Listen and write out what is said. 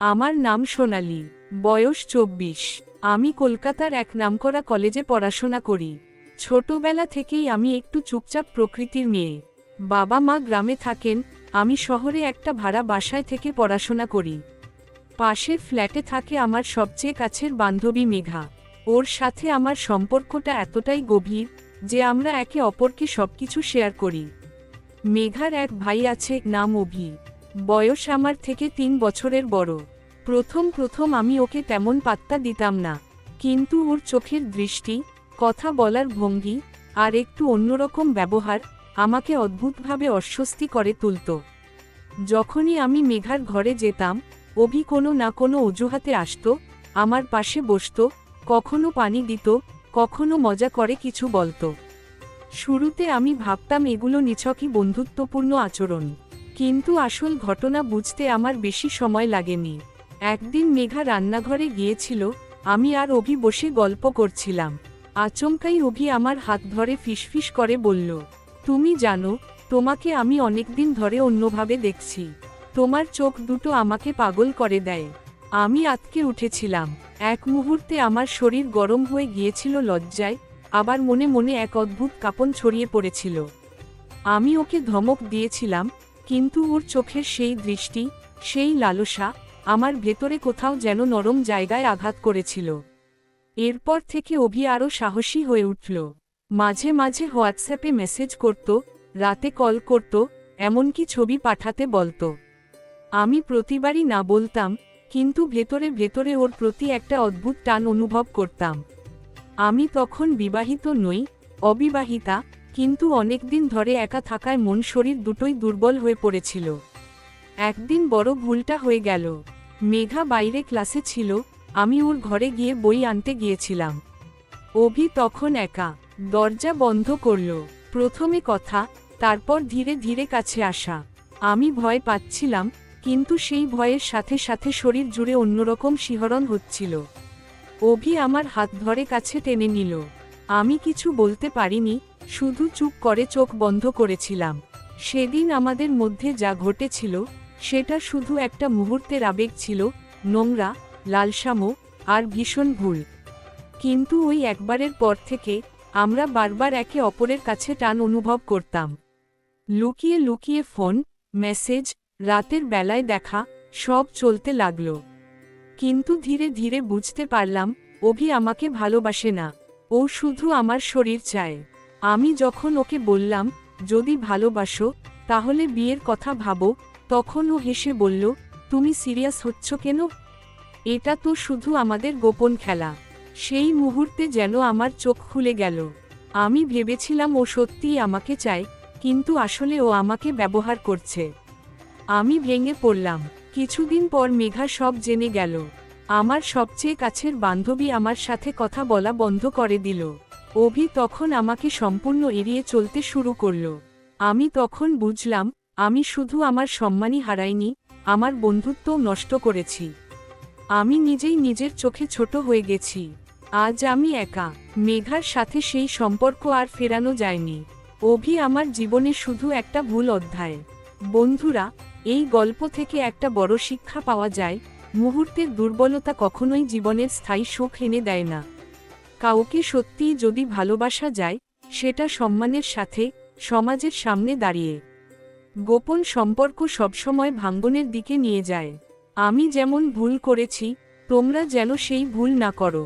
আমার নাম সোনালী, বয়স 24। আমি কলকাতার এক নামকরা কলেজে পড়াশোনা করি। ছোটবেলা থেকেই আমি একটু চুপচাপ প্রকৃতির মেয়ে। বাবা মা গ্রামে থাকেন, আমি শহরে একটা ভাড়া বাসায় থেকে পড়াশোনা করি। পাশের ফ্ল্যাটে থাকে আমার সবচেয়ে কাছের বান্ধবী মেঘা। ওর সাথে আমার সম্পর্কটা এতটাই গভীর যে আমরা একে অপরকে সবকিছু শেয়ার করি। মেঘার এক ভাই আছে, নাম অভি। বয়স আমার থেকে 3 বছরের বড়। প্রথম আমি ওকে তেমন পাত্তা দিতাম না, কিন্তু ওর চোখের দৃষ্টি, কথা বলার ভঙ্গি আর একটু অন্যরকম ব্যবহার আমাকে অদ্ভুতভাবে অস্বস্তি করে তুলত। যখনই আমি মেঘার ঘরে যেতাম, অভি কোনো না কোনো অজুহাতে আসতো, আমার পাশে বসতো, কখনো পানি দিত, কখনো মজা করে কিছু বলতো। শুরুতে আমি ভাবতাম এগুলো নিছকই বন্ধুত্বপূর্ণ আচরণ, কিন্তু আসল ঘটনা বুঝতে আমার বেশি সময় লাগেনি। একদিন মেঘা রান্নাঘরে গিয়েছিল, আমি আর অভি বসে গল্প করছিলাম। আচমকাই অভি আমার হাত ধরে ফিসফিস করে বলল, তুমি জানো, তোমাকে আমি অনেকদিন ধরে অন্যভাবে দেখছি। তোমার চোখ দুটো আমাকে পাগল করে দেয়। আমি আঁতকে উঠেছিলাম। এক মুহূর্তে আমার শরীর গরম হয়ে গিয়েছিল লজ্জায়, আবার মনে মনে এক অদ্ভুত কাঁপন ছড়িয়ে পড়েছিল। আমি ওকে ধমক দিয়েছিলাম, কিন্তু ওর চোখের সেই দৃষ্টি, সেই লালসা আমার ভেতরে কোথাও যেন নরম জায়গায় আঘাত করেছিল। এরপর থেকে অভি আরও সাহসী হয়ে উঠল। মাঝে মাঝে হোয়াটসঅ্যাপে মেসেজ করত, রাতে কল করত, এমনকি ছবি পাঠাতে বলতো। আমি প্রতিবারই না বলতাম, কিন্তু ভেতরে ভেতরে ওর প্রতি একটা অদ্ভুত টান অনুভব করতাম। আমি তখন বিবাহিত নই, অবিবাহিতা, কিন্তু অনেকদিন ধরে একা থাকায় মন শরীর দুটোই দুর্বল হয়ে পড়েছিল। একদিন বড় ভুলটা হয়ে গেল। মেঘা বাইরে ক্লাসে ছিল, আমি ওর ঘরে গিয়ে বই আনতে গিয়েছিলাম। অভি তখন একা। দরজা বন্ধ করল। প্রথমে কথা, তারপর ধীরে ধীরে কাছে আসা। আমি ভয় পাচ্ছিলাম, কিন্তু সেই ভয়ের সাথে সাথে শরীর জুড়ে অন্যরকম শিহরণ হচ্ছিল। অভি আমার হাত ধরে কাছে টেনে নিল। আমি কিছু বলতে পারিনি, শুধু চুপ করে চোখ বন্ধ করেছিলাম। সেদিন আমাদের মধ্যে যা ঘটেছিল, সেটা শুধু একটা মুহূর্তের আবেগ ছিল, নোংরা, লালসামো আর ভীষণ ভুল। কিন্তু ওই একবারের পর থেকে আমরা বারবার একে অপরের কাছে টান অনুভব করতাম। লুকিয়ে লুকিয়ে ফোন, মেসেজ, রাতের বেলায় দেখা, সব চলতে লাগল। কিন্তু ধীরে ধীরে বুঝতে পারলাম, অভি আমাকে ভালোবাসে না, ও শুধু আমার শরীর চায়। আমি যখন ওকে বললাম, যদি ভালোবাসো তাহলে বিয়ের কথা ভাবো, তখন ও হেসে বলল, তুমি সিরিয়াস হচ্ছ কেন? এটা তো শুধু আমাদের গোপন খেলা। সেই মুহূর্তে যেন আমার চোখ খুলে গেল। আমি ভেবেছিলাম ও সত্যিই আমাকে চায়, কিন্তু আসলে ও আমাকে ব্যবহার করছে। আমি ভেঙে পড়লাম। কিছুদিন পর মেঘা সব জেনে গেল। আমার সবচেয়ে কাছের বান্ধবী আমার সাথে কথা বলা বন্ধ করে দিল। অভি তখন আমাকে সম্পূর্ণ এড়িয়ে চলতে শুরু করল। আমি তখন বুঝলাম, আমি শুধু আমার সম্মানই হারাইনি, আমার বন্ধুত্বও নষ্ট করেছি। আমি নিজেই নিজের চোখে ছোট হয়ে গেছি। আজ আমি একা। মেঘার সাথে সেই সম্পর্ক আর ফেরানো যায়নি। অভি আমার জীবনে শুধু একটা ভুল অধ্যায়। বন্ধুরা, এই গল্প থেকে একটা বড় শিক্ষা পাওয়া যায়, মুহূর্তের দুর্বলতা কখনোই জীবনের স্থায়ী সুখ এনে দেয় না। কাউকে সত্যিই যদি ভালোবাসা যায়, সেটা সম্মানের সাথে, সমাজের সামনে দাঁড়িয়ে। গোপন সম্পর্ক সবসময় ভাঙ্গনের দিকে নিয়ে যায়। আমি যেমন ভুল করেছি, তোমরা যেন সেই ভুল না করো।